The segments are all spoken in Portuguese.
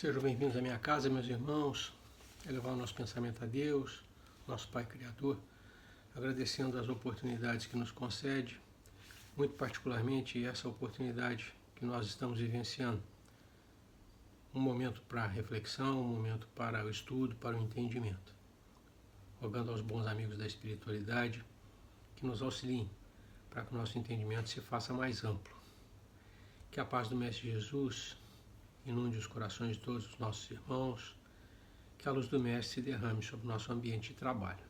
Sejam bem-vindos à minha casa, meus irmãos, elevar o nosso pensamento a Deus, nosso Pai Criador, agradecendo as oportunidades que nos concede, muito particularmente essa oportunidade que nós estamos vivenciando. Um momento para reflexão, um momento para o estudo, para o entendimento. Rogando aos bons amigos da espiritualidade que nos auxiliem para que o nosso entendimento se faça mais amplo. Que a paz do Mestre Jesus inunde os corações de todos os nossos irmãos, que a luz do Mestre se derrame sobre o nosso ambiente de trabalho.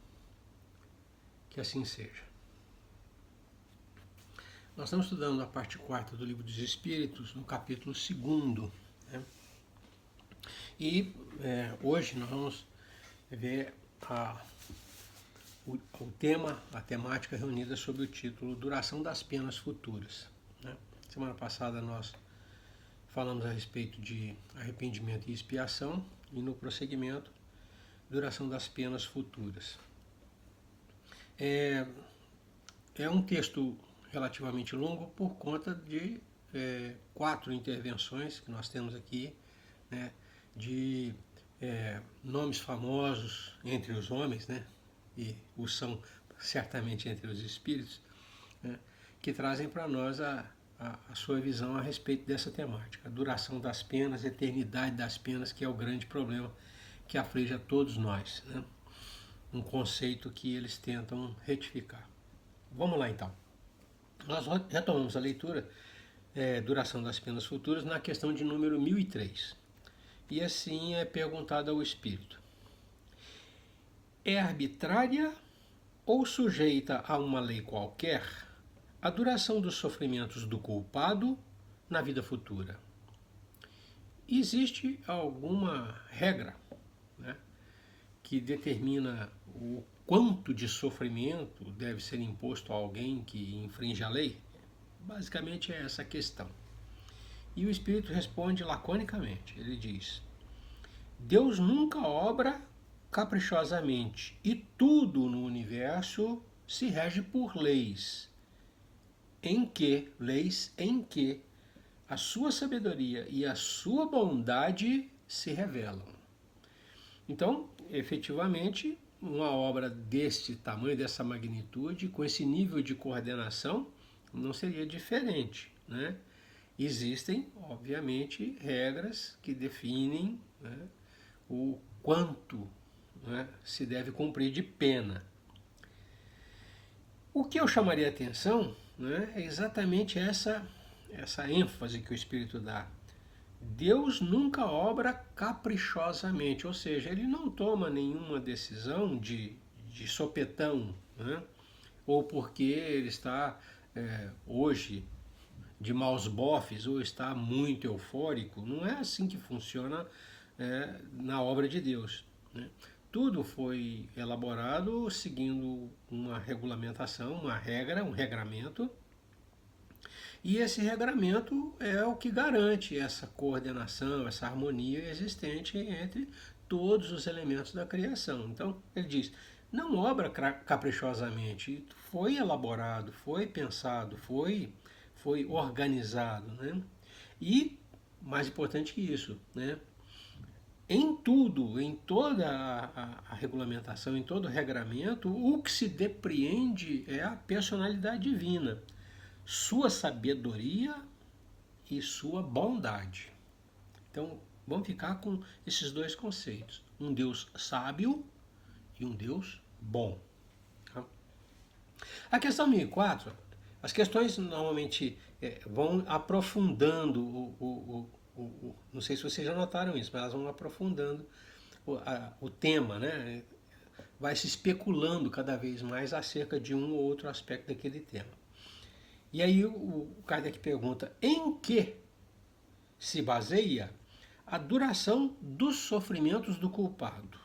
Que assim seja. Nós estamos estudando a parte 4 do Livro dos Espíritos, no capítulo 2, né? E hoje nós vamos ver o tema, a temática reunida sob o título Duração das Penas Futuras, né? Semana passada nós falamos a respeito de arrependimento e expiação e no prosseguimento, duração das penas futuras. É um texto relativamente longo por conta de 4 intervenções que nós temos aqui, né, de nomes famosos entre os homens, né, e os são certamente entre os espíritos, né, que trazem para nós a sua visão a respeito dessa temática, a duração das penas, a eternidade das penas, que é o grande problema que aflige a todos nós, né? Um conceito que eles tentam retificar. Vamos lá então. Nós retomamos a leitura, duração das penas futuras, na questão de número 1003. E assim é perguntado ao Espírito: é arbitrária ou sujeita a uma lei qualquer a duração dos sofrimentos do culpado na vida futura? Existe alguma regra, né, que determina o quanto de sofrimento deve ser imposto a alguém que infringe a lei? Basicamente é essa a questão. E o Espírito responde laconicamente. Ele diz: Deus nunca obra caprichosamente e tudo no universo se rege por leis em que a sua sabedoria e a sua bondade se revelam. Então, efetivamente, uma obra deste tamanho, dessa magnitude, com esse nível de coordenação, não seria diferente, né? Existem, obviamente, regras que definem, né, o quanto, né, se deve cumprir de pena. O que eu chamaria a atenção, né, é exatamente essa ênfase que o Espírito dá. Deus nunca obra caprichosamente, ou seja, ele não toma nenhuma decisão de sopetão, né, ou porque ele está hoje de maus bofes ou está muito eufórico. Não é assim que funciona na obra de Deus, né? Tudo foi elaborado seguindo uma regulamentação, uma regra, um regramento. E esse regramento é o que garante essa coordenação, essa harmonia existente entre todos os elementos da criação. Então, ele diz, não obra caprichosamente, foi elaborado, foi pensado, foi organizado, né? E, mais importante que isso, né, em tudo, em toda a regulamentação, em todo o regramento, o que se depreende é a personalidade divina, sua sabedoria e sua bondade. Então, vamos ficar com esses dois conceitos: um Deus sábio e um Deus bom. Tá? A questão 1004, as questões normalmente vão aprofundando não sei se vocês já notaram isso, mas elas vão aprofundando o tema, né? Vai se especulando cada vez mais acerca de um ou outro aspecto daquele tema. E aí o Kardec pergunta: em que se baseia a duração dos sofrimentos do culpado?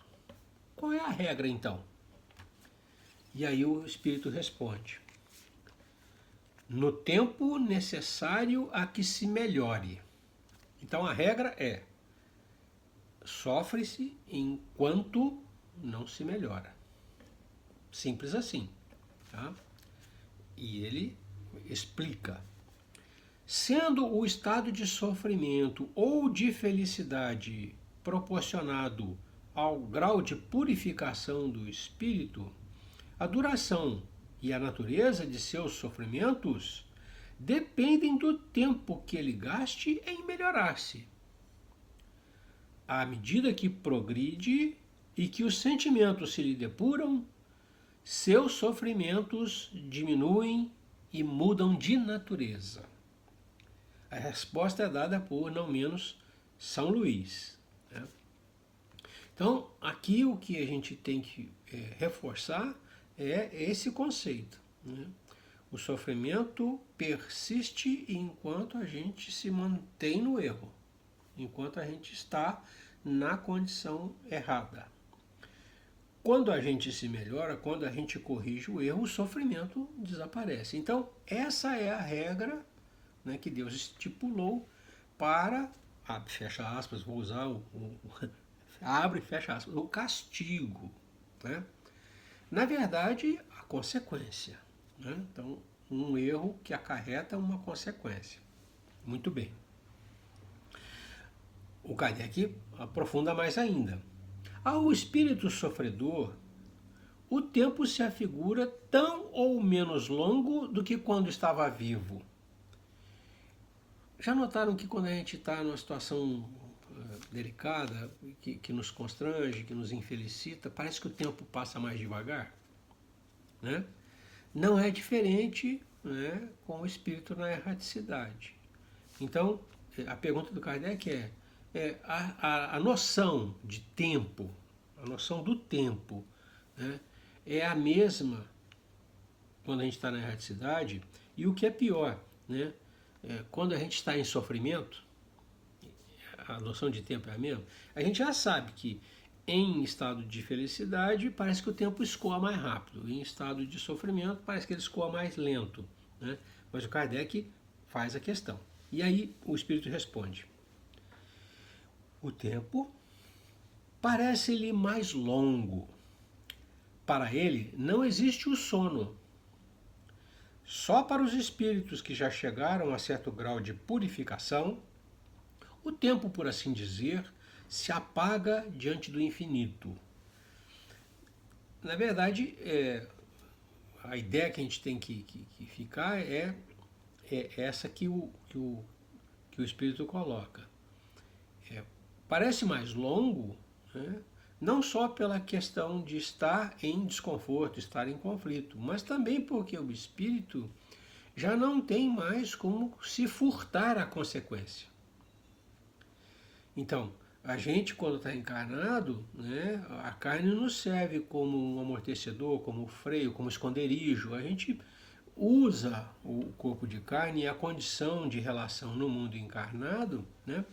Qual é a regra então? E aí o Espírito responde: no tempo necessário a que se melhore. Então a regra é: sofre-se enquanto não se melhora. Simples assim. Tá? E ele explica: Sendo o estado de sofrimento ou de felicidade proporcionado ao grau de purificação do espírito, a duração e a natureza de seus sofrimentos dependem do tempo que ele gaste em melhorar-se. À medida que progride e que os sentimentos se lhe depuram, seus sofrimentos diminuem e mudam de natureza. A resposta é dada por não menos São Luís. Né? Então, aqui o que a gente tem que reforçar é esse conceito. Né? O sofrimento persiste enquanto a gente se mantém no erro, enquanto a gente está na condição errada. Quando a gente se melhora, quando a gente corrige o erro, o sofrimento desaparece. Então, essa é a regra, né, que Deus estipulou para, abre, fecha aspas, vou usar abre e fecha aspas, o castigo. Né? Na verdade, a consequência. Né? Então, um erro que acarreta uma consequência. Muito bem. O Kardec aprofunda mais ainda. Ao espírito sofredor, o tempo se afigura tão ou menos longo do que quando estava vivo. Já notaram que quando a gente está numa situação delicada, que nos constrange, que nos infelicita, parece que o tempo passa mais devagar? Né? Não é diferente, né, com o espírito na erraticidade. Então, a pergunta do Kardec a noção de tempo, a noção do tempo, né, é a mesma quando a gente está na erraticidade, e o que é pior, né, quando a gente está em sofrimento, a noção de tempo é a mesma. A gente já sabe que em estado de felicidade parece que o tempo escoa mais rápido, em estado de sofrimento parece que ele escoa mais lento. Né? Mas o Kardec faz a questão. E aí o Espírito responde. O tempo parece-lhe mais longo. Para ele não existe o sono. Só para os espíritos que já chegaram a certo grau de purificação, o tempo, por assim dizer, se apaga diante do infinito. Na verdade, a ideia que a gente tem que ficar é essa que o Espírito coloca. Parece mais longo, né, não só pela questão de estar em desconforto, estar em conflito, mas também porque o Espírito já não tem mais como se furtar à consequência. Então, a gente, quando está encarnado, né, a carne nos serve como um amortecedor, como freio, como esconderijo. A gente usa o corpo de carne e a condição de relação no mundo encarnado, né,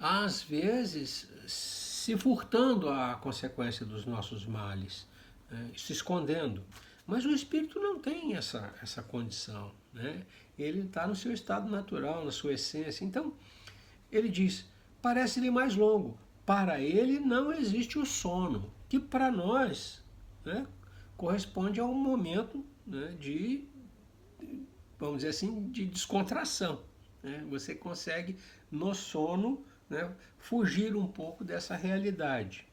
às vezes se furtando à consequência dos nossos males, né, se escondendo. Mas o espírito não tem essa condição. Né? Ele está no seu estado natural, na sua essência. Então, ele diz, parece-lhe mais longo. Para ele não existe o sono, que para nós, né, corresponde a um momento, né, de, vamos dizer assim, de descontração. Né? Você consegue, no sono, né, fugir um pouco dessa realidade.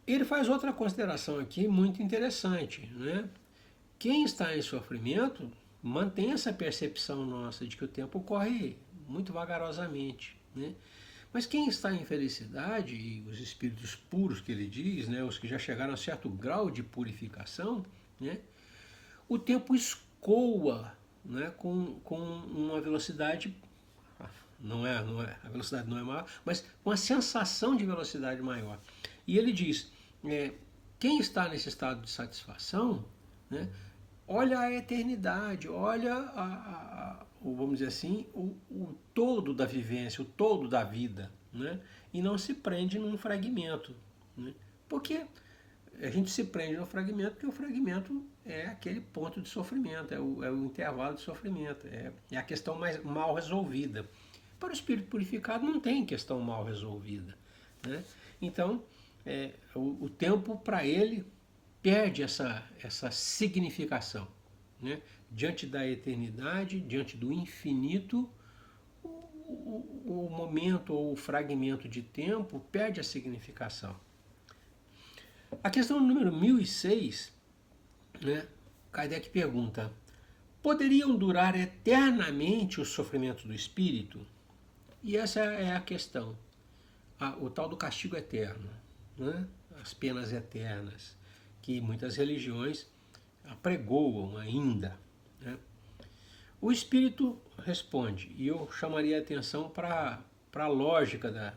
Ele faz outra consideração aqui muito interessante. Né? Quem está em sofrimento mantém essa percepção nossa de que o tempo corre muito vagarosamente. Né? Mas quem está em felicidade, e os espíritos puros que ele diz, né, os que já chegaram a certo grau de purificação, né, o tempo escoa, né, com uma velocidade, a velocidade não é maior, mas com a sensação de velocidade maior. E ele diz, quem está nesse estado de satisfação, né, olha a eternidade, olha vamos dizer assim, o todo da vivência, o todo da vida, né? E não se prende num fragmento. Né? Porque a gente se prende no fragmento porque o fragmento é aquele ponto de sofrimento, é o intervalo de sofrimento, é a questão mais mal resolvida. Para o espírito purificado não tem questão mal resolvida. Né? Então, o tempo para ele perde essa significação. né? Diante da eternidade, diante do infinito, o momento ou o fragmento de tempo perde a significação. A questão número 1006, né? Kardec pergunta: poderiam durar eternamente os sofrimentos do espírito? E essa é a questão. O tal do castigo eterno, né? As penas eternas, que muitas religiões apregoam ainda, né? O espírito responde, e eu chamaria a atenção para a lógica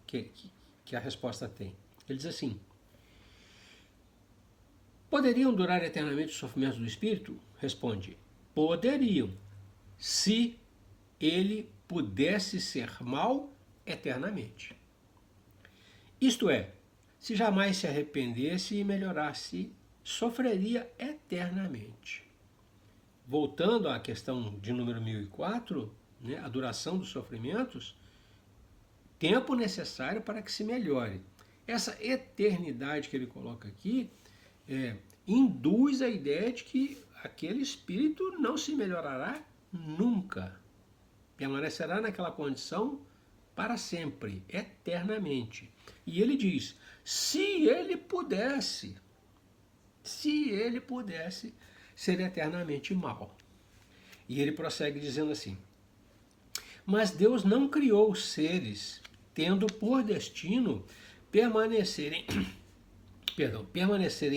que a resposta tem. Ele diz assim: poderiam durar eternamente os sofrimentos do espírito? Responde: poderiam, se ele pudesse ser mal eternamente. Isto é, se jamais se arrependesse e melhorasse, sofreria eternamente. Voltando à questão de número 1004, né, a duração dos sofrimentos, tempo necessário para que se melhore. Essa eternidade que ele coloca aqui induz a ideia de que aquele espírito não se melhorará nunca. Permanecerá naquela condição para sempre, eternamente. E ele diz: se ele pudesse ser eternamente mal. E ele prossegue dizendo assim: mas Deus não criou os seres tendo por destino permanecerem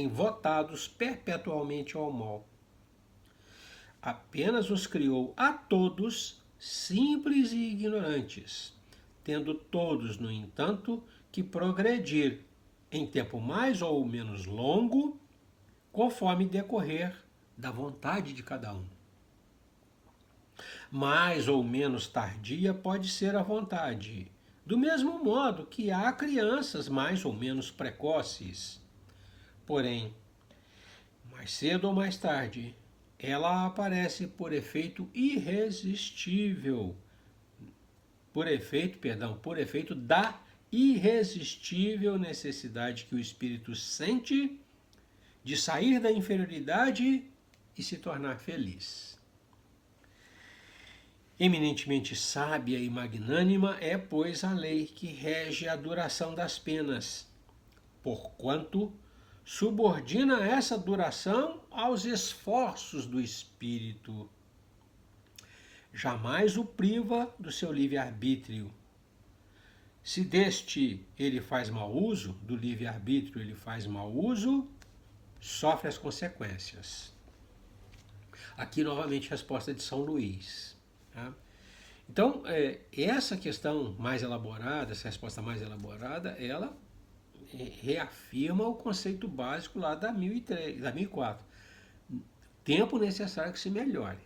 votados perpetualmente ao mal. Apenas os criou a todos simples e ignorantes, tendo todos, no entanto, que progredir em tempo mais ou menos longo, conforme decorrer da vontade de cada um. Mais ou menos tardia pode ser a vontade, do mesmo modo que há crianças mais ou menos precoces. Porém, mais cedo ou mais tarde, ela aparece por efeito irresistível, por efeito da irresistível necessidade que o espírito sente de sair da inferioridade e se tornar feliz. Eminentemente sábia e magnânima é, pois, a lei que rege a duração das penas, porquanto subordina essa duração aos esforços do espírito. Jamais o priva do seu livre-arbítrio. Se deste ele faz mau uso, do livre-arbítrio ele faz mau uso, sofre as consequências. Aqui novamente a resposta de São Luís. Tá? Então, essa questão mais elaborada, essa resposta mais elaborada, ela reafirma o conceito básico lá da 1004. Tempo necessário que se melhore.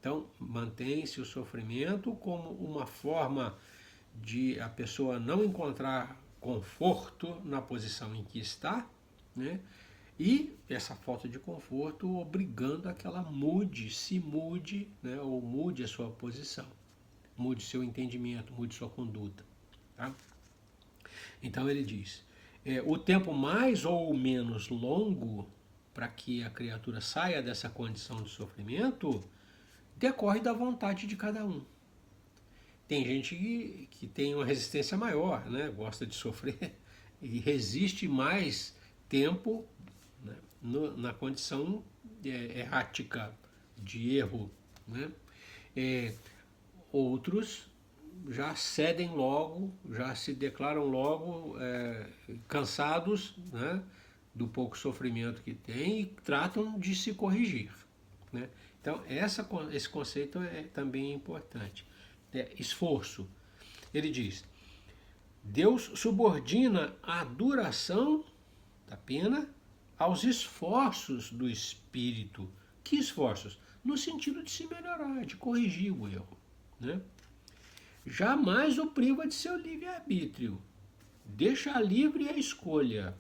Então, mantém-se o sofrimento como uma forma de a pessoa não encontrar conforto na posição em que está, né? E essa falta de conforto obrigando a que ela se mude, né? Ou mude a sua posição, mude seu entendimento, mude sua conduta. Tá? Então ele diz, o tempo mais ou menos longo para que a criatura saia dessa condição de sofrimento decorre da vontade de cada um. Tem gente que tem uma resistência maior, né? Gosta de sofrer e resiste mais tempo, né? Na condição errática de erro. Né? Outros já cedem logo, já se declaram logo cansados, né? Do pouco sofrimento que tem e tratam de se corrigir. Né? Então, esse conceito é também importante. Esforço. Ele diz, Deus subordina a duração da pena aos esforços do espírito. Que esforços? No sentido de se melhorar, de corrigir o erro. Né? Jamais o priva de seu livre-arbítrio. Deixa livre a escolha.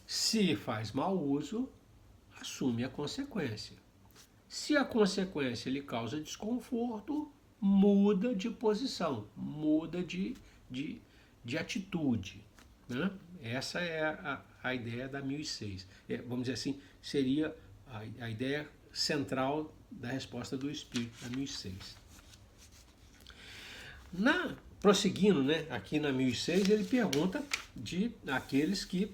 Se faz mau uso, assume a consequência. Se a consequência lhe causa desconforto, muda de posição, muda de atitude. Né? Essa é a ideia da 1006. Vamos dizer assim, seria a ideia central da resposta do Espírito, da 1006. Prosseguindo, né, aqui na 1006, ele pergunta de aqueles que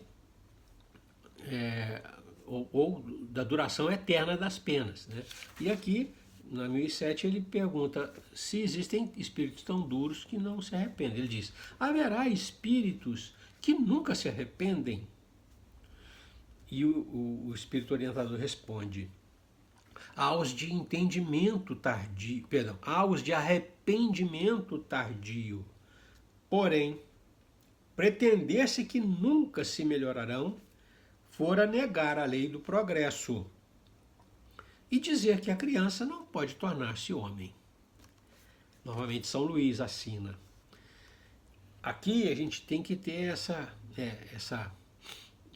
ou da duração eterna das penas, né? E aqui na 1007 ele pergunta se existem espíritos tão duros que não se arrependem. Ele diz: haverá espíritos que nunca se arrependem? E o espírito orientador responde: aos de entendimento tardio, perdão, aos de arrependimento tardio. Porém, pretender-se que nunca se melhorarão fora negar a lei do progresso e dizer que a criança não pode tornar-se homem. Novamente, São Luís assina. Aqui a gente tem que ter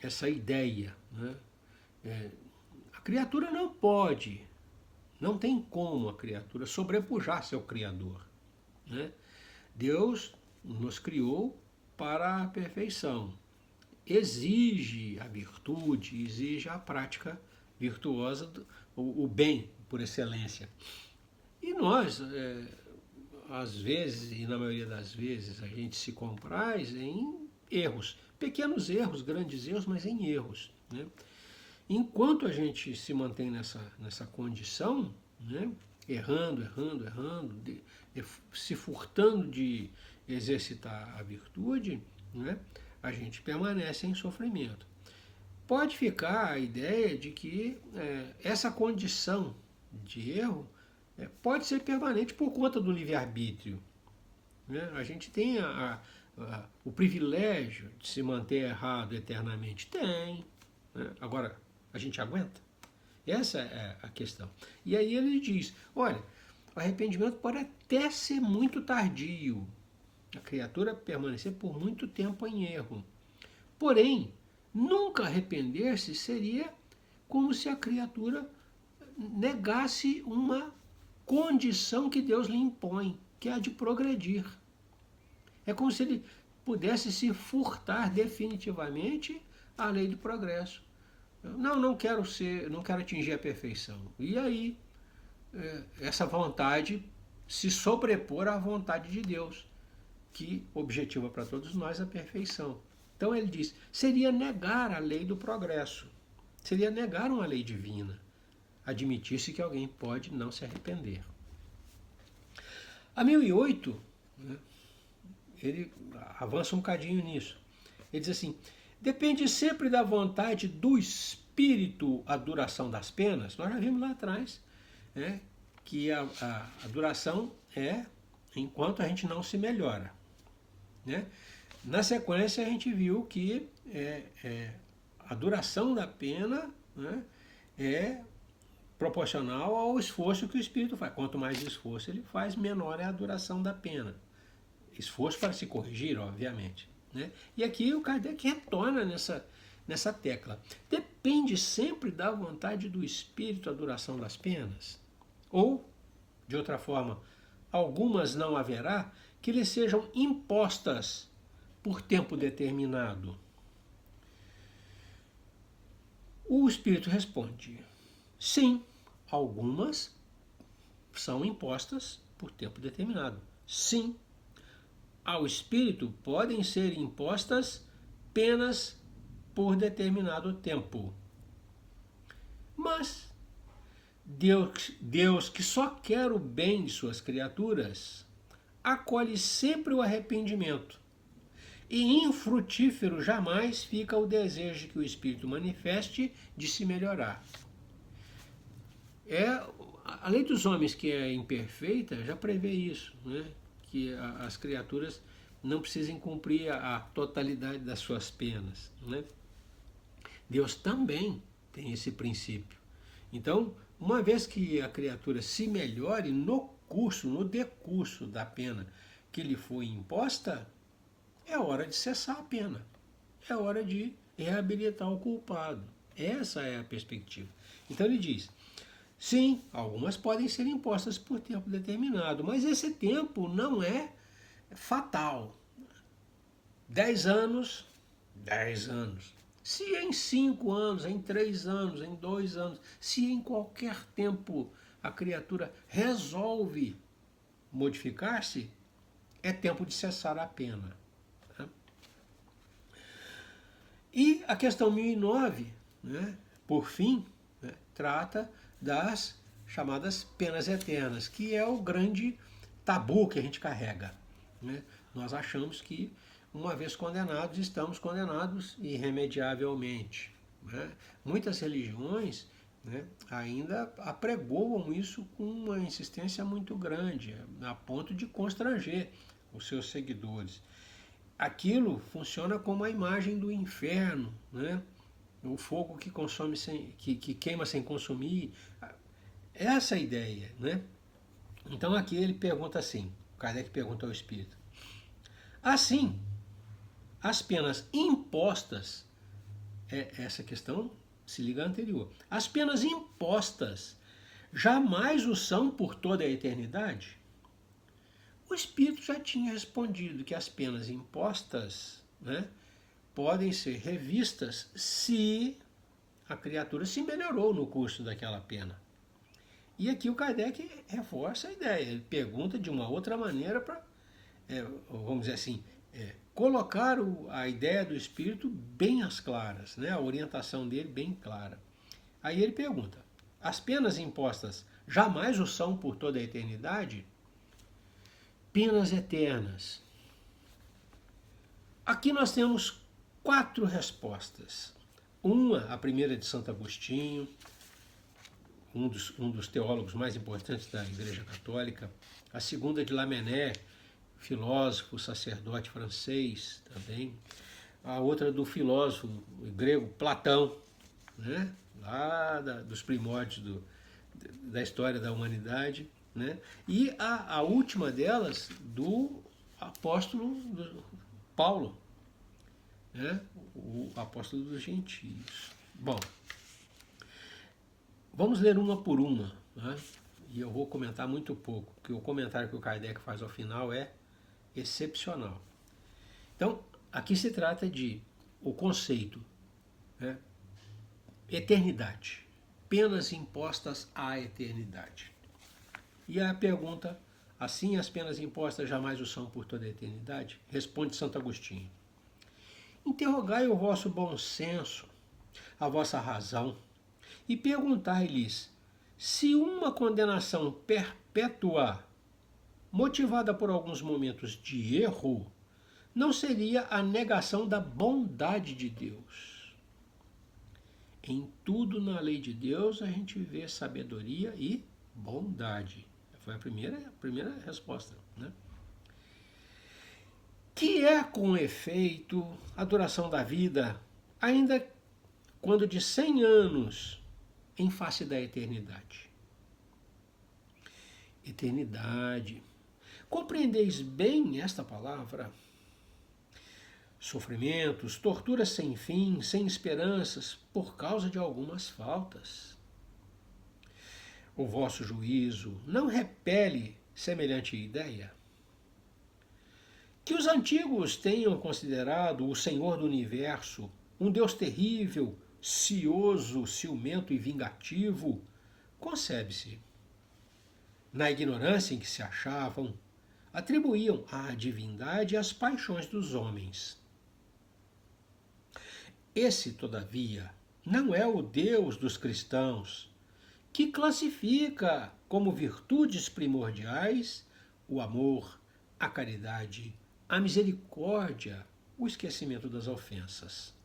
essa ideia, né? A criatura não pode, não tem como a criatura sobrepujar seu Criador, né? Deus nos criou para a perfeição. Exige a virtude, exige a prática virtuosa, o bem por excelência. E nós, às vezes, e na maioria das vezes, a gente se compraz em erros. Pequenos erros, grandes erros, mas em erros, né? Enquanto a gente se mantém nessa condição, né, errando, se furtando de exercitar a virtude, né, a gente permanece em sofrimento. Pode ficar a ideia de que essa condição de erro pode ser permanente por conta do livre-arbítrio, né? A gente tem o privilégio de se manter errado eternamente? Tem, né? Agora, a gente aguenta? Essa é a questão. E aí ele diz, olha, o arrependimento pode até ser muito tardio, a criatura permanecer por muito tempo em erro. Porém, nunca arrepender-se seria como se a criatura negasse uma condição que Deus lhe impõe, que é a de progredir. É como se ele pudesse se furtar definitivamente à lei do progresso. Não quero atingir a perfeição. E aí, essa vontade se sobrepor à vontade de Deus, que objetiva para todos nós a perfeição. Então ele diz, seria negar a lei do progresso, seria negar uma lei divina, admitir-se que alguém pode não se arrepender. A 1008, né, ele avança um bocadinho nisso. Ele diz assim, depende sempre da vontade do espírito a duração das penas. Nós já vimos lá atrás, né, que a duração é enquanto a gente não se melhora, né? Na sequência a gente viu que a duração da pena, né, é proporcional ao esforço que o espírito faz. Quanto mais esforço ele faz, menor é a duração da pena. Esforço para se corrigir, obviamente, né? E aqui o Kardec retorna nessa tecla. Depende sempre da vontade do espírito a duração das penas. Ou, de outra forma, algumas não haverá que lhe sejam impostas por tempo determinado. O espírito responde, sim, algumas são impostas por tempo determinado. Sim, ao espírito podem ser impostas penas por determinado tempo. Mas Deus, que só quer o bem de suas criaturas, acolhe sempre o arrependimento. E infrutífero jamais fica o desejo que o espírito manifeste de se melhorar. A lei dos homens, que é imperfeita, já prevê isso, né? Que as criaturas não precisem cumprir a totalidade das suas penas, né? Deus também tem esse princípio. Então, uma vez que a criatura se melhore no decurso da pena que lhe foi imposta, é hora de cessar a pena. É hora de reabilitar o culpado. Essa é a perspectiva. Então ele diz, sim, algumas podem ser impostas por tempo determinado, mas esse tempo não é fatal. 10 anos, 10 anos. Se em 5 anos, em 3 anos, em 2 anos, se em qualquer tempo a criatura resolve modificar-se, é tempo de cessar a pena. E a questão 1009, né, por fim, né, trata das chamadas penas eternas, que é o grande tabu que a gente carrega. Né? Nós achamos que, uma vez condenados, estamos condenados irremediavelmente. Né? Muitas religiões, né, ainda apregoam isso com uma insistência muito grande, a ponto de constranger os seus seguidores. Aquilo funciona como a imagem do inferno, né? O fogo que consome que queima sem consumir. Essa é a ideia, né? Então aqui ele pergunta assim, Kardec pergunta ao Espírito. Assim, as penas impostas, essa questão se liga à anterior, as penas impostas jamais o são por toda a eternidade? O Espírito já tinha respondido que as penas impostas, né, podem ser revistas se a criatura se melhorou no curso daquela pena. E aqui o Kardec reforça a ideia, ele pergunta de uma outra maneira para, vamos dizer assim, colocar a ideia do Espírito bem às claras, né, a orientação dele bem clara. Aí ele pergunta, as penas impostas jamais o são por toda a eternidade? Penas eternas. Aqui nós temos 4 respostas. A primeira de Santo Agostinho, um dos teólogos mais importantes da Igreja Católica. A segunda de Lamennais, filósofo, sacerdote francês também. A outra do filósofo grego Platão, né? Lá dos primórdios da história da humanidade. Né? E a última delas do apóstolo Paulo, né? O apóstolo dos gentios. Bom, vamos ler uma por uma, né? E eu vou comentar muito pouco, porque o comentário que o Kardec faz ao final é excepcional. Então, aqui se trata de o conceito, né? Eternidade, penas impostas à eternidade. E a pergunta, assim as penas impostas jamais o são por toda a eternidade? Responde Santo Agostinho. Interrogai o vosso bom senso, a vossa razão, e perguntai-lhes se uma condenação perpétua, motivada por alguns momentos de erro, não seria a negação da bondade de Deus. Em tudo na lei de Deus a gente vê sabedoria e bondade. Foi a primeira resposta. Né? Que é, com efeito, a duração da vida, ainda quando de 100 anos, em face da eternidade. Eternidade. Compreendeis bem esta palavra? Sofrimentos, torturas sem fim, sem esperanças, por causa de algumas faltas. O vosso juízo não repele semelhante ideia? Que os antigos tenham considerado o Senhor do Universo um Deus terrível, cioso, ciumento e vingativo, concebe-se. Na ignorância em que se achavam, atribuíam à divindade as paixões dos homens. Esse, todavia, não é o Deus dos cristãos, que classifica como virtudes primordiais o amor, a caridade, a misericórdia, o esquecimento das ofensas.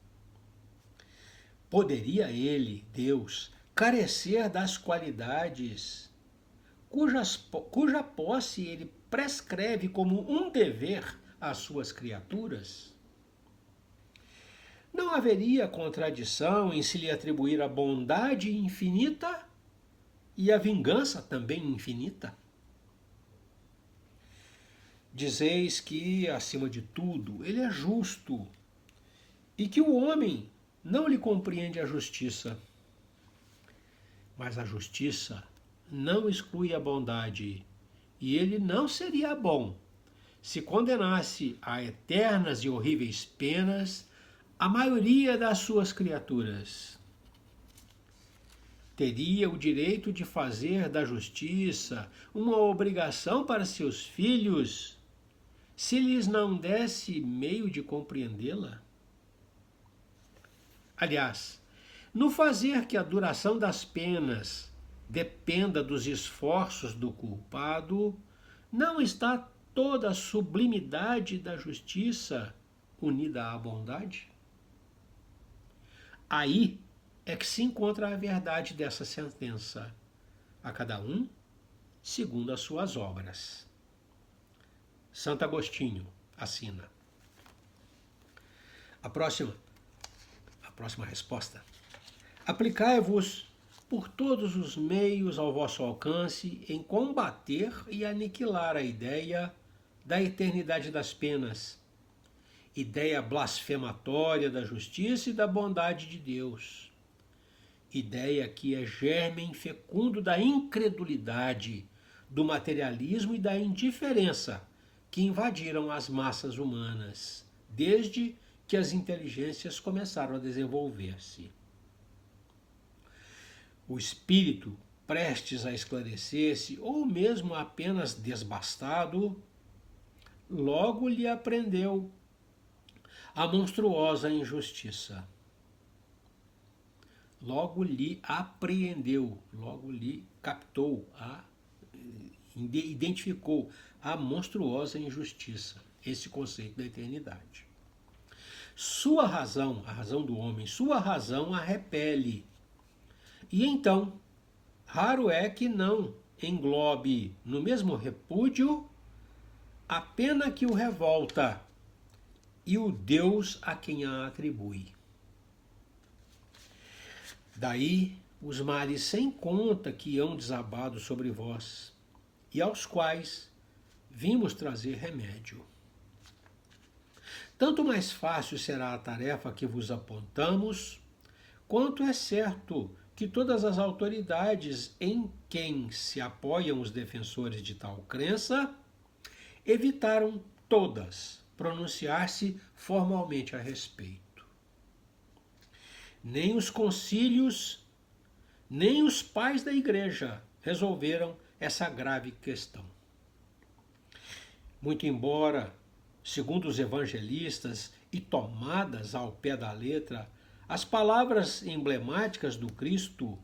Poderia ele, Deus, carecer das qualidades cuja posse ele prescreve como um dever às suas criaturas? Não haveria contradição em se lhe atribuir a bondade infinita e a vingança também infinita? Dizeis que, acima de tudo, ele é justo e que o homem não lhe compreende a justiça. Mas a justiça não exclui a bondade, e ele não seria bom se condenasse a eternas e horríveis penas a maioria das suas criaturas teria o direito de fazer da justiça uma obrigação para seus filhos se lhes não desse meio de compreendê-la? Aliás, no fazer que a duração das penas dependa dos esforços do culpado, não está toda a sublimidade da justiça unida à bondade? Aí é que se encontra a verdade dessa sentença: a cada um segundo as suas obras. Santo Agostinho assina. A próxima resposta. Aplicai-vos por todos os meios ao vosso alcance em combater e aniquilar a ideia da eternidade das penas, ideia blasfematória da justiça e da bondade de Deus, ideia que é germe fecundo da incredulidade, do materialismo e da indiferença que invadiram as massas humanas, desde que as inteligências começaram a desenvolver-se. O espírito, prestes a esclarecer-se, ou mesmo apenas desbastado, logo lhe aprendeu a monstruosa injustiça. Logo lhe apreendeu, logo lhe captou, identificou a monstruosa injustiça, esse conceito da eternidade. Sua razão, a razão do homem, sua razão a repele. E então, raro é que não englobe no mesmo repúdio a pena que o revolta e o Deus a quem a atribui. Daí os males sem conta que hão desabado sobre vós, e aos quais vimos trazer remédio. Tanto mais fácil será a tarefa que vos apontamos, quanto é certo que todas as autoridades em quem se apoiam os defensores de tal crença evitaram todas pronunciar-se formalmente a respeito. Nem os concílios, nem os pais da Igreja resolveram essa grave questão. Muito embora, segundo os evangelistas e tomadas ao pé da letra, as palavras emblemáticas do Cristo,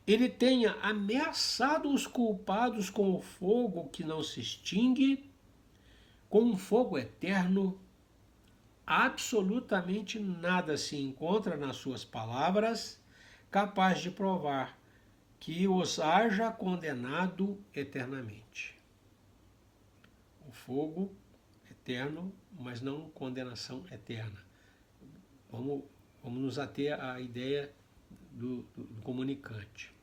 ele tenha ameaçado os culpados com o fogo que não se extingue, com um fogo eterno, absolutamente nada se encontra nas suas palavras capaz de provar que os haja condenado eternamente. O fogo eterno, mas não condenação eterna. Vamos nos ater à ideia do comunicante.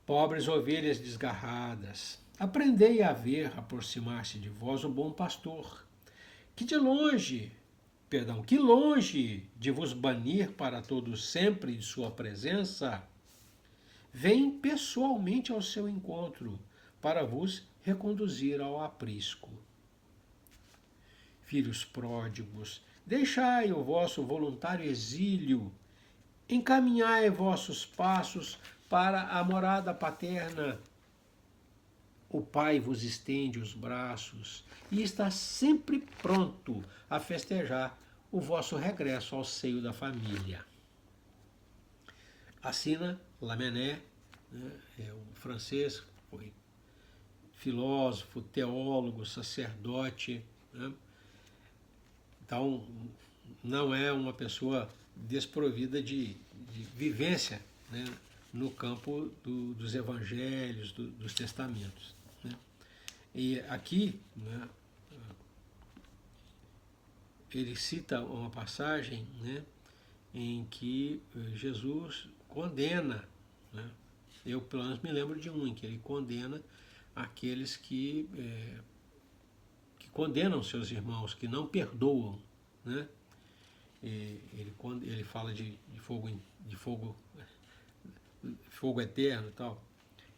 Pobres ovelhas desgarradas, aprendei a ver aproximar-se de vós um bom pastor, que longe de vos banir para todo sempre de sua presença, vem pessoalmente ao seu encontro para vos reconduzir ao aprisco. Filhos pródigos, deixai o vosso voluntário exílio, encaminhai vossos passos para a morada paterna. O Pai vos estende os braços e está sempre pronto a festejar o vosso regresso ao seio da família. Assina Lamennais, é um francês, foi filósofo, teólogo, sacerdote, né? Então, não é uma pessoa desprovida de vivência, né, no campo dos evangelhos, dos testamentos. Né? E aqui, né, ele cita uma passagem, né, em que Jesus condena, né, eu pelo menos me lembro de um, em que ele condena aqueles que condenam seus irmãos, que não perdoam, né? Ele fala de fogo eterno e tal.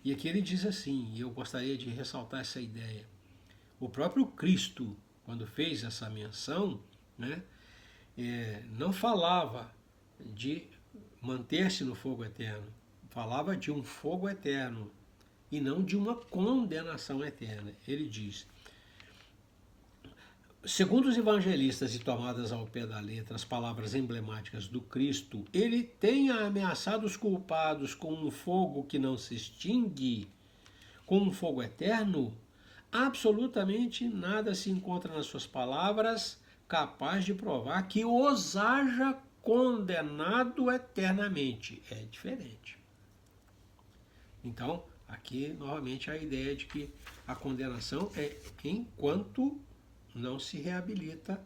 E aqui ele diz assim, e eu gostaria de ressaltar essa ideia. O próprio Cristo, quando fez essa menção, né, não falava de manter-se no fogo eterno, falava de um fogo eterno e não de uma condenação eterna. Ele diz: segundo os evangelistas e tomadas ao pé da letra as palavras emblemáticas do Cristo, ele tenha ameaçado os culpados com um fogo que não se extingue, com um fogo eterno, absolutamente nada se encontra nas suas palavras capaz de provar que os haja condenado eternamente. É diferente. Então, aqui novamente a ideia de que a condenação é enquanto não se reabilita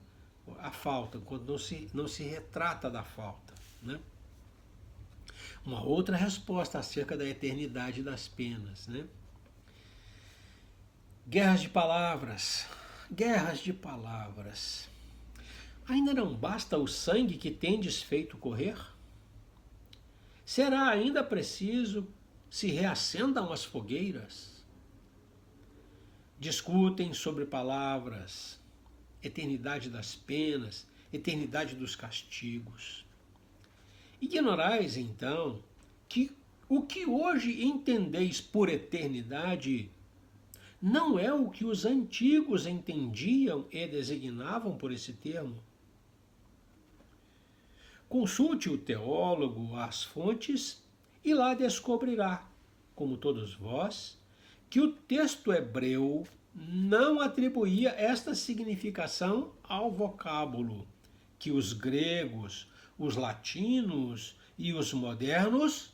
a falta, quando não se retrata da falta. Né? Uma outra resposta acerca da eternidade das penas. Né? Guerras de palavras. Guerras de palavras. Ainda não basta o sangue que tendes feito correr? Será ainda preciso se reacendam as fogueiras? Discutem sobre palavras, eternidade das penas, eternidade dos castigos. Ignorais, então, que o que hoje entendeis por eternidade não é o que os antigos entendiam e designavam por esse termo. Consulte o teólogo as fontes e lá descobrirá, como todos vós, que o texto hebreu não atribuía esta significação ao vocábulo que os gregos, os latinos e os modernos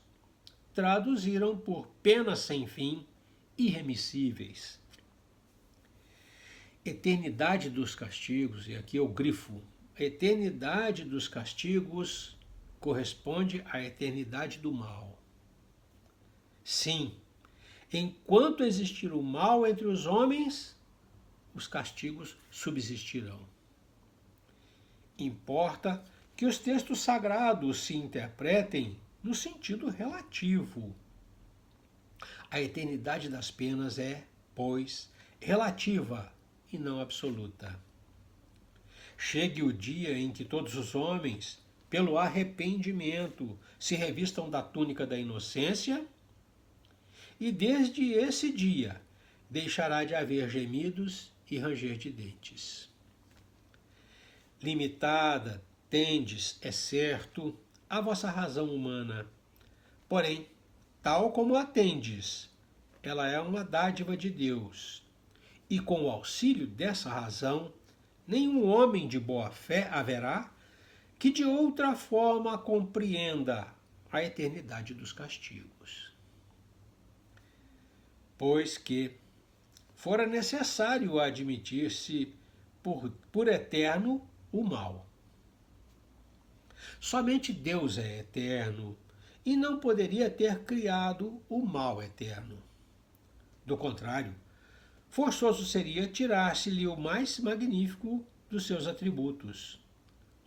traduziram por penas sem fim, irremissíveis. Eternidade dos castigos, e aqui eu grifo, a eternidade dos castigos corresponde à eternidade do mal. Sim, enquanto existir o mal entre os homens, os castigos subsistirão. Importa que os textos sagrados se interpretem no sentido relativo. A eternidade das penas é, pois, relativa e não absoluta. Chegue o dia em que todos os homens, pelo arrependimento, se revistam da túnica da inocência, e desde esse dia deixará de haver gemidos e ranger de dentes. Limitada tendes, é certo, a vossa razão humana, porém, tal como a tendes, ela é uma dádiva de Deus, e com o auxílio dessa razão, nenhum homem de boa fé haverá que de outra forma compreenda a eternidade dos castigos. Pois que fora necessário admitir-se por eterno o mal. Somente Deus é eterno e não poderia ter criado o mal eterno. Do contrário, forçoso seria tirar-se-lhe o mais magnífico dos seus atributos,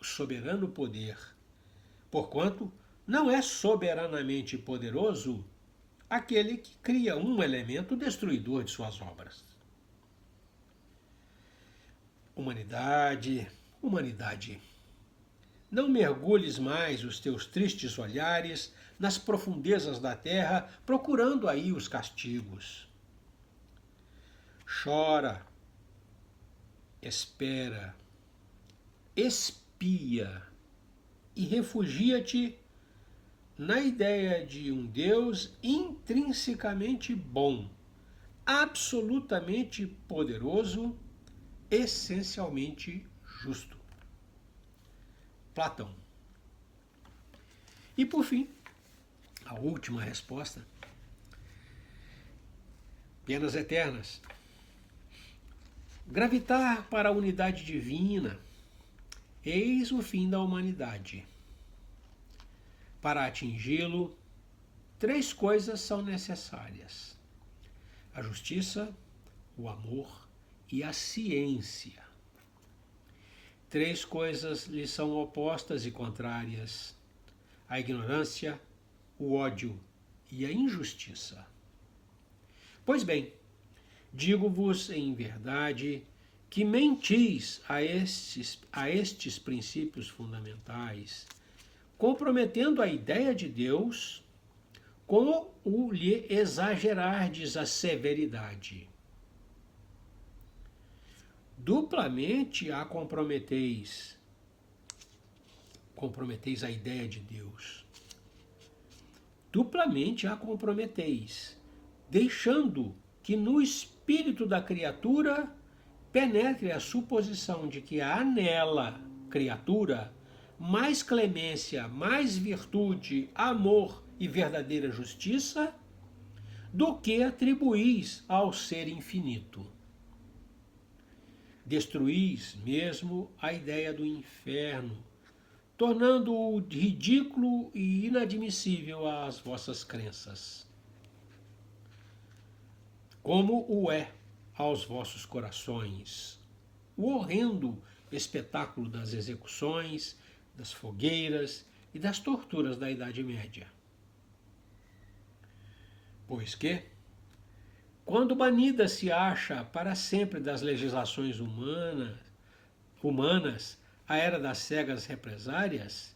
o soberano poder, porquanto não é soberanamente poderoso aquele que cria um elemento destruidor de suas obras. Humanidade, humanidade, não mergulhes mais os teus tristes olhares nas profundezas da terra, procurando aí os castigos. Chora, espera, espia e refugia-te na ideia de um Deus intrinsecamente bom, absolutamente poderoso, essencialmente justo. Platão. E por fim, a última resposta. Penas eternas. Gravitar para a unidade divina, eis o fim da humanidade. Para atingi-lo, 3 coisas são necessárias: a justiça, o amor e a ciência. 3 coisas lhe são opostas e contrárias: a ignorância, o ódio e a injustiça. Pois bem, digo-vos em verdade que mentis a estes princípios fundamentais, comprometendo a ideia de Deus com o lhe exagerardes a severidade. Duplamente a comprometeis a ideia de Deus. Duplamente a comprometeis, deixando que no espírito da criatura penetre a suposição de que há nela, criatura, mais clemência, mais virtude, amor e verdadeira justiça do que atribuís ao ser infinito. Destruís mesmo a ideia do inferno, tornando-o ridículo e inadmissível às vossas crenças, como o é aos vossos corações o horrendo espetáculo das execuções, das fogueiras e das torturas da Idade Média. Pois que, quando banida se acha para sempre das legislações humanas a era das cegas represárias,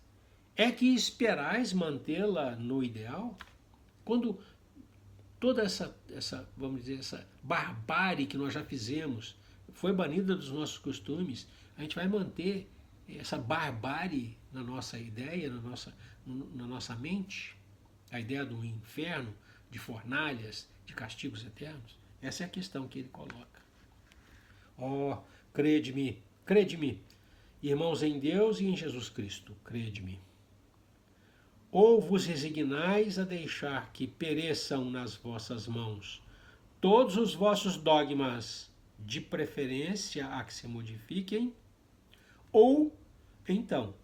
é que esperais mantê-la no ideal? Quando toda vamos dizer, essa barbárie que nós já fizemos foi banida dos nossos costumes, a gente vai manter essa barbárie na nossa ideia, na nossa mente, a ideia do inferno, de fornalhas, de castigos eternos? Essa é a questão que ele coloca. Oh, crede-me, irmãos em Deus e em Jesus Cristo, crede-me. Ou vos resignais a deixar que pereçam nas vossas mãos todos os vossos dogmas, de preferência a que se modifiquem, ou, então,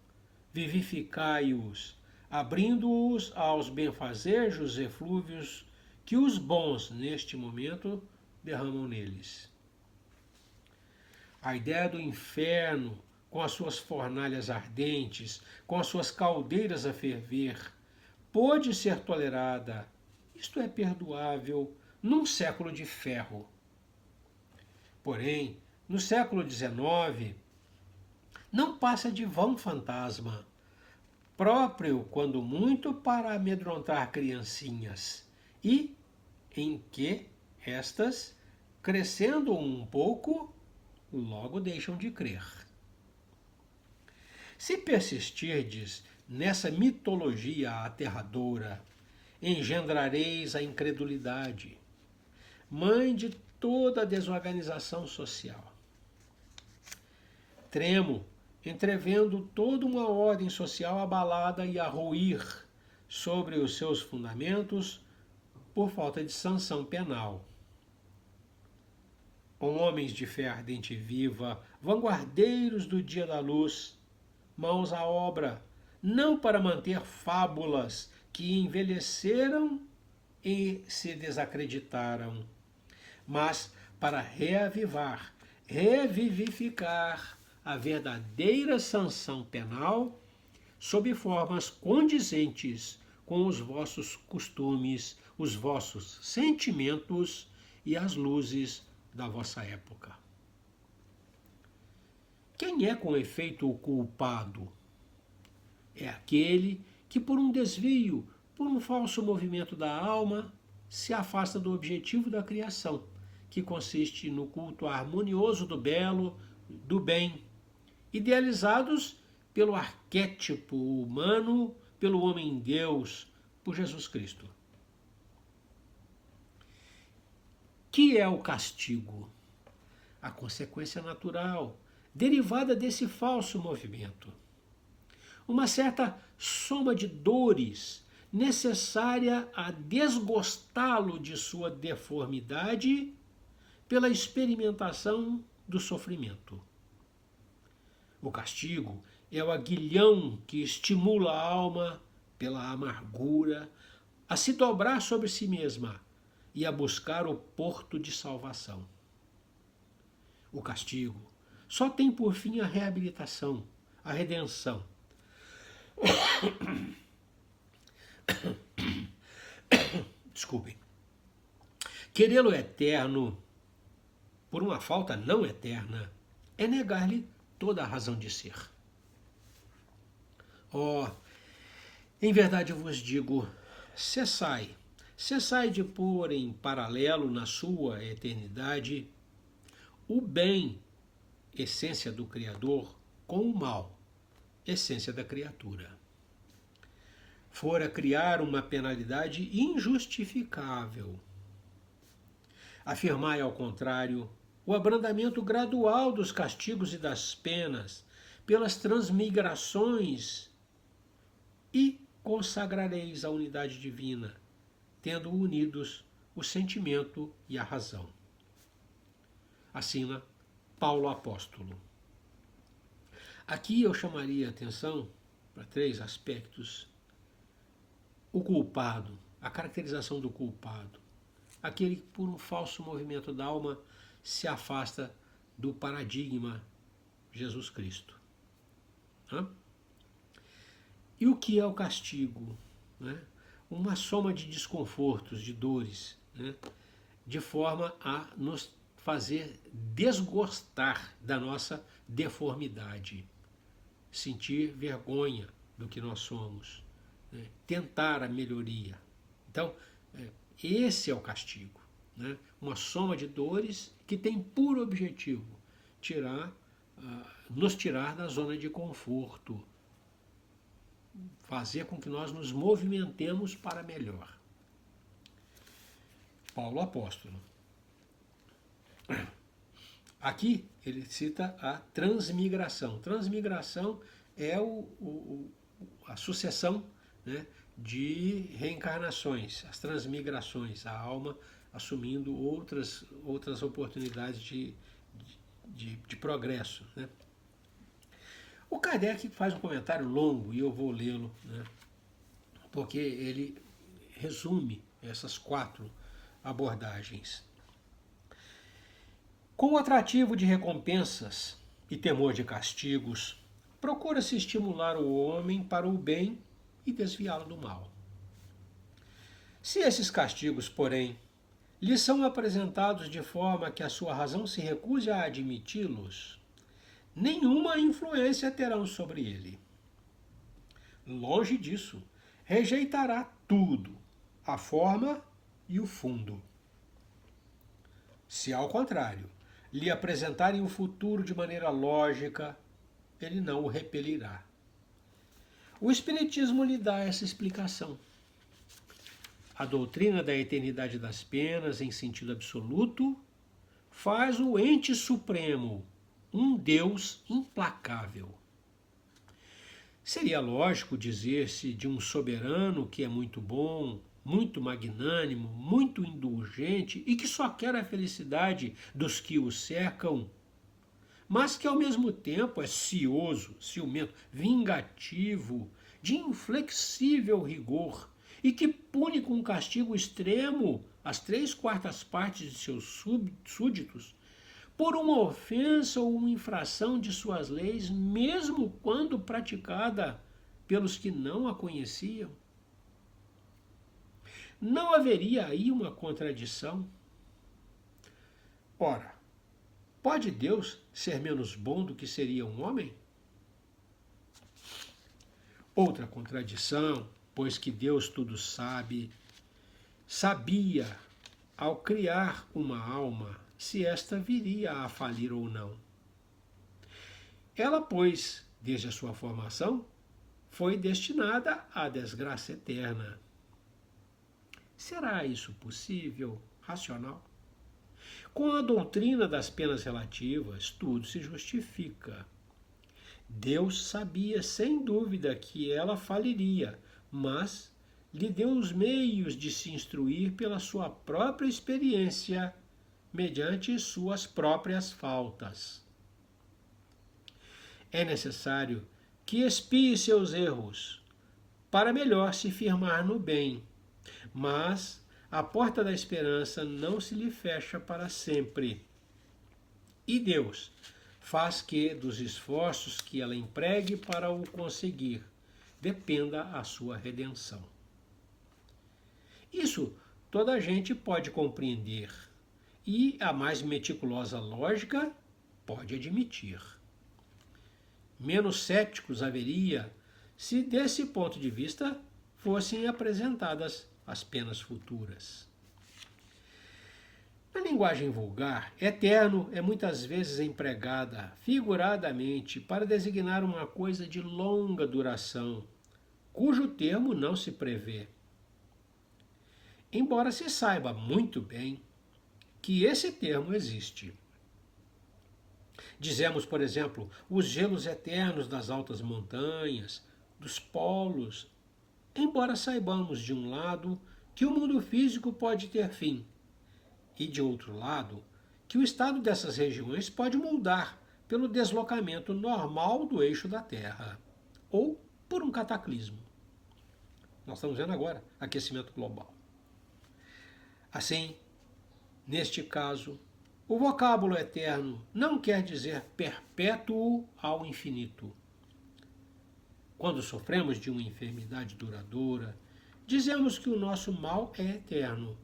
vivificai-os, abrindo-os aos benfazejos eflúvios que os bons, neste momento, derramam neles. A ideia do inferno, com as suas fornalhas ardentes, com as suas caldeiras a ferver, pôde ser tolerada, isto é perdoável, num século de ferro. Porém, no século XIX, não passa de vão fantasma, próprio, quando muito, para amedrontar criancinhas, e em que estas, crescendo um pouco, logo deixam de crer. Se persistirdes nessa mitologia aterradora, engendrareis a incredulidade, mãe de toda a desorganização social. Tremo, entrevendo toda uma ordem social abalada e a ruir sobre os seus fundamentos por falta de sanção penal. Homens de fé ardente e viva, vanguardeiros do dia da luz, mãos à obra, não para manter fábulas que envelheceram e se desacreditaram, mas para reavivar, revivificar a verdadeira sanção penal sob formas condizentes com os vossos costumes, os vossos sentimentos e as luzes da vossa época. Quem é, com efeito, o culpado? É aquele que, por um desvio, por um falso movimento da alma, se afasta do objetivo da criação, que consiste no culto harmonioso do belo, do bem, idealizados pelo arquétipo humano, pelo homem-deus, por Jesus Cristo. Que é o castigo? A consequência natural, derivada desse falso movimento. Uma certa soma de dores necessária a desgostá-lo de sua deformidade pela experimentação do sofrimento. O castigo é o aguilhão que estimula a alma, pela amargura, a se dobrar sobre si mesma e a buscar o porto de salvação. O castigo só tem por fim a reabilitação, a redenção. Desculpem. Querê-lo eterno por uma falta não eterna é negar-lhe toda a razão de ser. Em verdade eu vos digo, cessai de pôr em paralelo na sua eternidade o bem, essência do Criador, com o mal, essência da criatura. Fora criar uma penalidade injustificável. Afirmai, ao contrário, o abrandamento gradual dos castigos e das penas pelas transmigrações e consagrareis a unidade divina, tendo unidos o sentimento e a razão. Assina Paulo Apóstolo. Aqui eu chamaria a atenção para 3 aspectos. O culpado, a caracterização do culpado, aquele que por um falso movimento da alma se afasta do paradigma Jesus Cristo. E o que é o castigo? Uma soma de desconfortos, de dores, de forma a nos fazer desgostar da nossa deformidade, sentir vergonha do que nós somos, tentar a melhoria. Então, esse é o castigo, uma soma de dores que tem por objetivo nos tirar da zona de conforto, fazer com que nós nos movimentemos para melhor. Paulo Apóstolo. Aqui ele cita a transmigração. Transmigração é a sucessão, de reencarnações, as transmigrações, a alma assumindo outras oportunidades de progresso. O Kardec faz um comentário longo, e eu vou lê-lo, porque ele resume essas 4 abordagens. Com o atrativo de recompensas e temor de castigos, procura-se estimular o homem para o bem e desviá-lo do mal. Se esses castigos, porém, lhe são apresentados de forma que a sua razão se recuse a admiti-los, nenhuma influência terão sobre ele. Longe disso, rejeitará tudo, a forma e o fundo. Se, ao contrário, lhe apresentarem o futuro de maneira lógica, ele não o repelirá. O Espiritismo lhe dá essa explicação. A doutrina da eternidade das penas, em sentido absoluto, faz o ente supremo um Deus implacável. Seria lógico dizer-se de um soberano que é muito bom, muito magnânimo, muito indulgente e que só quer a felicidade dos que o cercam, mas que ao mesmo tempo é cioso, ciumento, vingativo, de inflexível rigor e que pune com um castigo extremo as 3/4 de seus súditos por uma ofensa ou uma infração de suas leis, mesmo quando praticada pelos que não a conheciam? Não haveria aí uma contradição? Ora, pode Deus ser menos bom do que seria um homem? Outra contradição, pois que Deus tudo sabe, sabia, ao criar uma alma, se esta viria a falir ou não. Ela, pois, desde a sua formação, foi destinada à desgraça eterna. Será isso possível, racional? Com a doutrina das penas relativas, tudo se justifica. Deus sabia sem dúvida que ela faliria, mas lhe deu os meios de se instruir pela sua própria experiência, mediante suas próprias faltas. É necessário que expie seus erros, para melhor se firmar no bem, mas a porta da esperança não se lhe fecha para sempre. E Deus faz que dos esforços que ela empregue para o conseguir dependa a sua redenção. Isso toda a gente pode compreender, e a mais meticulosa lógica pode admitir. Menos céticos haveria se, desse ponto de vista, fossem apresentadas as penas futuras. Na linguagem vulgar, eterno é muitas vezes empregada figuradamente para designar uma coisa de longa duração, cujo termo não se prevê. Embora se saiba muito bem que esse termo existe. Dizemos, por exemplo, os gelos eternos das altas montanhas, dos polos, embora saibamos, de um lado, que o mundo físico pode ter fim, e, de outro lado, que o estado dessas regiões pode mudar pelo deslocamento normal do eixo da Terra, ou por um cataclismo. Nós estamos vendo agora aquecimento global. Assim, neste caso, o vocábulo eterno não quer dizer perpétuo ao infinito. Quando sofremos de uma enfermidade duradoura, dizemos que o nosso mal é eterno.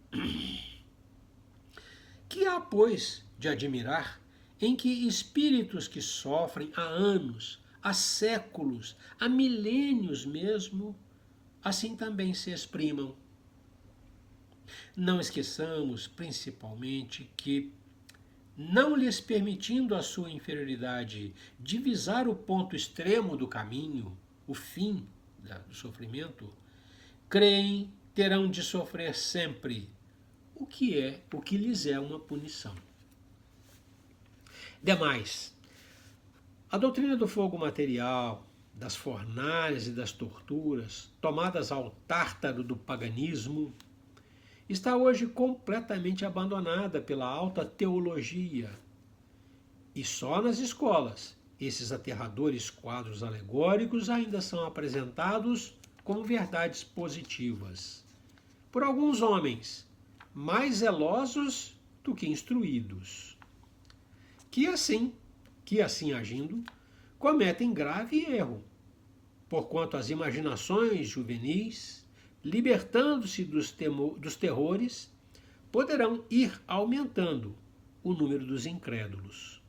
Que há, pois, de admirar em que espíritos que sofrem há anos, há séculos, há milênios mesmo, assim também se exprimam. Não esqueçamos, principalmente, que, não lhes permitindo a sua inferioridade divisar o ponto extremo do caminho, o fim do sofrimento, creem terão de sofrer sempre, o que lhes é uma punição. Demais, a doutrina do fogo material, das fornalhas e das torturas, tomadas ao tártaro do paganismo, está hoje completamente abandonada pela alta teologia. E só nas escolas esses aterradores quadros alegóricos ainda são apresentados como verdades positivas por alguns homens mais zelosos do que instruídos, que assim agindo, cometem grave erro, porquanto as imaginações juvenis, libertando-se dos terrores, poderão ir aumentando o número dos incrédulos.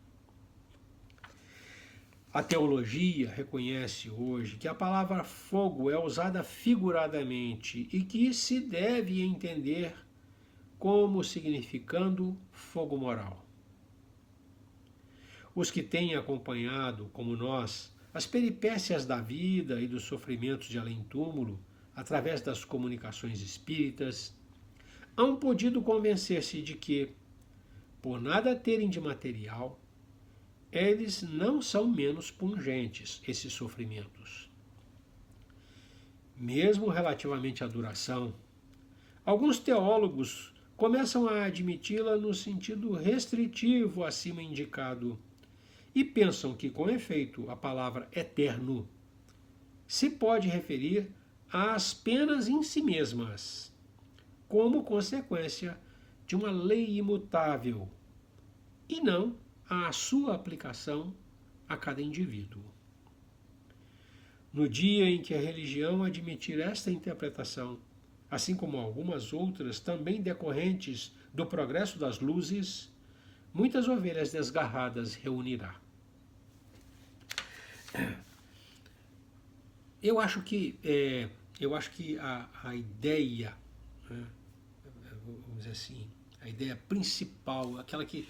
A teologia reconhece hoje que a palavra fogo é usada figuradamente e que se deve entender como significando fogo moral. Os que têm acompanhado, como nós, as peripécias da vida e dos sofrimentos de além-túmulo, através das comunicações espíritas, hão podido convencer-se de que, por nada terem de material, eles não são menos pungentes, esses sofrimentos. Mesmo relativamente à duração, alguns teólogos começam a admiti-la no sentido restritivo acima indicado e pensam que, com efeito, a palavra eterno se pode referir às penas em si mesmas, como consequência de uma lei imutável, e não à sua aplicação a cada indivíduo. No dia em que a religião admitir esta interpretação, assim como algumas outras também decorrentes do progresso das luzes, muitas ovelhas desgarradas reunirá. Eu acho que a ideia, né, vamos dizer assim, a ideia principal, aquela que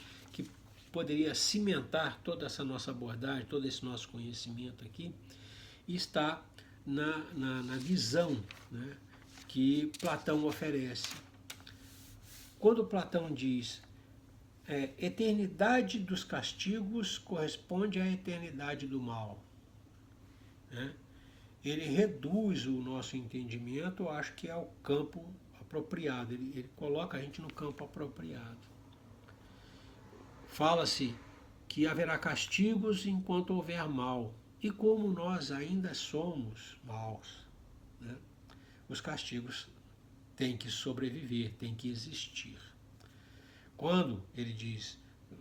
poderia cimentar toda essa nossa abordagem, todo esse nosso conhecimento aqui, está na visão, né, que Platão oferece. Quando Platão diz eternidade dos castigos corresponde à eternidade do mal, né, ele reduz o nosso entendimento, eu acho que é o campo apropriado, ele coloca a gente no campo apropriado. Fala-se que haverá castigos enquanto houver mal, e como nós ainda somos maus, né, os castigos têm que sobreviver, têm que existir. Quando ele diz,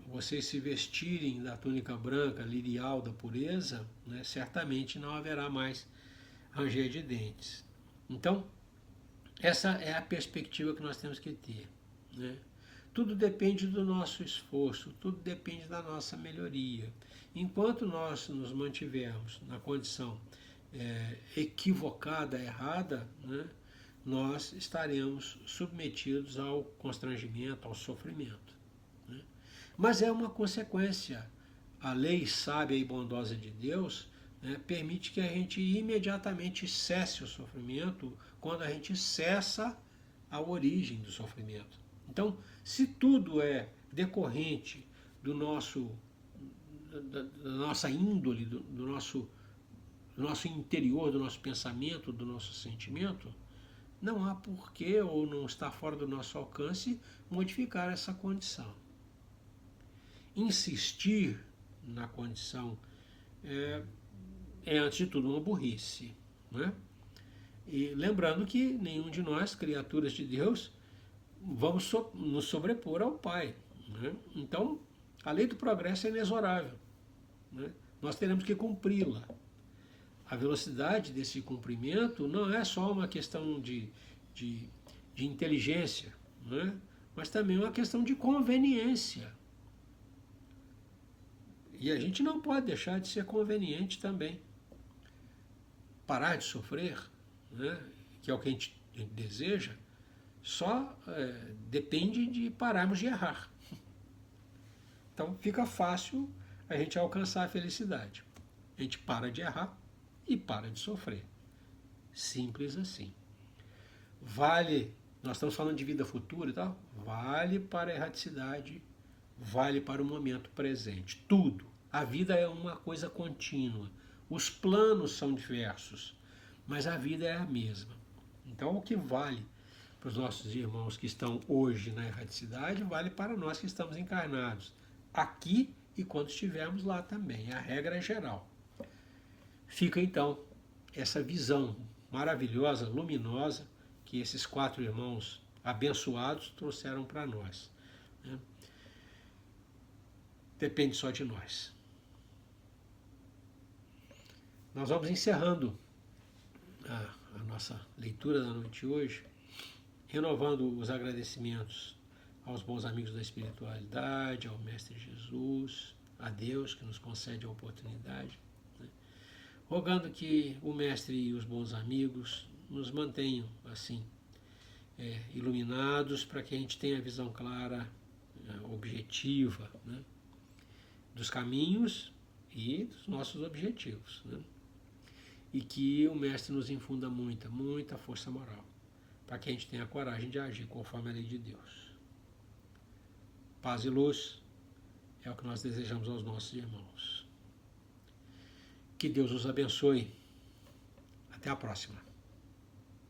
vocês se vestirem da túnica branca, lirial da pureza, né, certamente não haverá mais ranger de dentes. Então, essa é a perspectiva que nós temos que ter, né? Tudo depende do nosso esforço, tudo depende da nossa melhoria. Enquanto nós nos mantivermos na condição equivocada, errada, né, nós estaremos submetidos ao constrangimento, ao sofrimento. Né? Mas é uma consequência. A lei sábia e bondosa de Deus, né, permite que a gente imediatamente cesse o sofrimento quando a gente cessa a origem do sofrimento. Então, se tudo é decorrente do da nossa índole, do nosso interior, do nosso pensamento, do nosso sentimento, não há porquê, ou não está fora do nosso alcance, modificar essa condição. Insistir na condição antes de tudo, uma burrice. Né? E lembrando que nenhum de nós, criaturas de Deus, vamos nos sobrepor ao Pai. Né? Então, a lei do progresso é inexorável. Né? Nós teremos que cumpri-la. A velocidade desse cumprimento não é só uma questão de inteligência, né? Mas também uma questão de conveniência. E a gente não pode deixar de ser conveniente também. Parar de sofrer, né? Que é o que a gente deseja, só depende de pararmos de errar. Então fica fácil a gente alcançar a felicidade. A gente para de errar e para de sofrer. Simples assim. Vale, nós estamos falando de vida futura e tal, vale para a erraticidade, vale para o momento presente. Tudo. A vida é uma coisa contínua. Os planos são diversos, mas a vida é a mesma. Então o que vale para os nossos irmãos que estão hoje na erraticidade, vale para nós que estamos encarnados aqui e quando estivermos lá também. A regra é geral. Fica então essa visão maravilhosa, luminosa, que esses 4 irmãos abençoados trouxeram para nós. Né? Depende só de nós. Nós vamos encerrando a nossa leitura da noite de hoje, renovando os agradecimentos aos bons amigos da espiritualidade, ao Mestre Jesus, a Deus que nos concede a oportunidade, né? Rogando que o Mestre e os bons amigos nos mantenham assim, iluminados, para que a gente tenha a visão clara, objetiva, né? Dos caminhos e dos nossos objetivos, né? E que o Mestre nos infunda muita força moral, para que a gente tenha a coragem de agir conforme a lei de Deus. Paz e luz é o que nós desejamos aos nossos irmãos. Que Deus os abençoe. Até a próxima.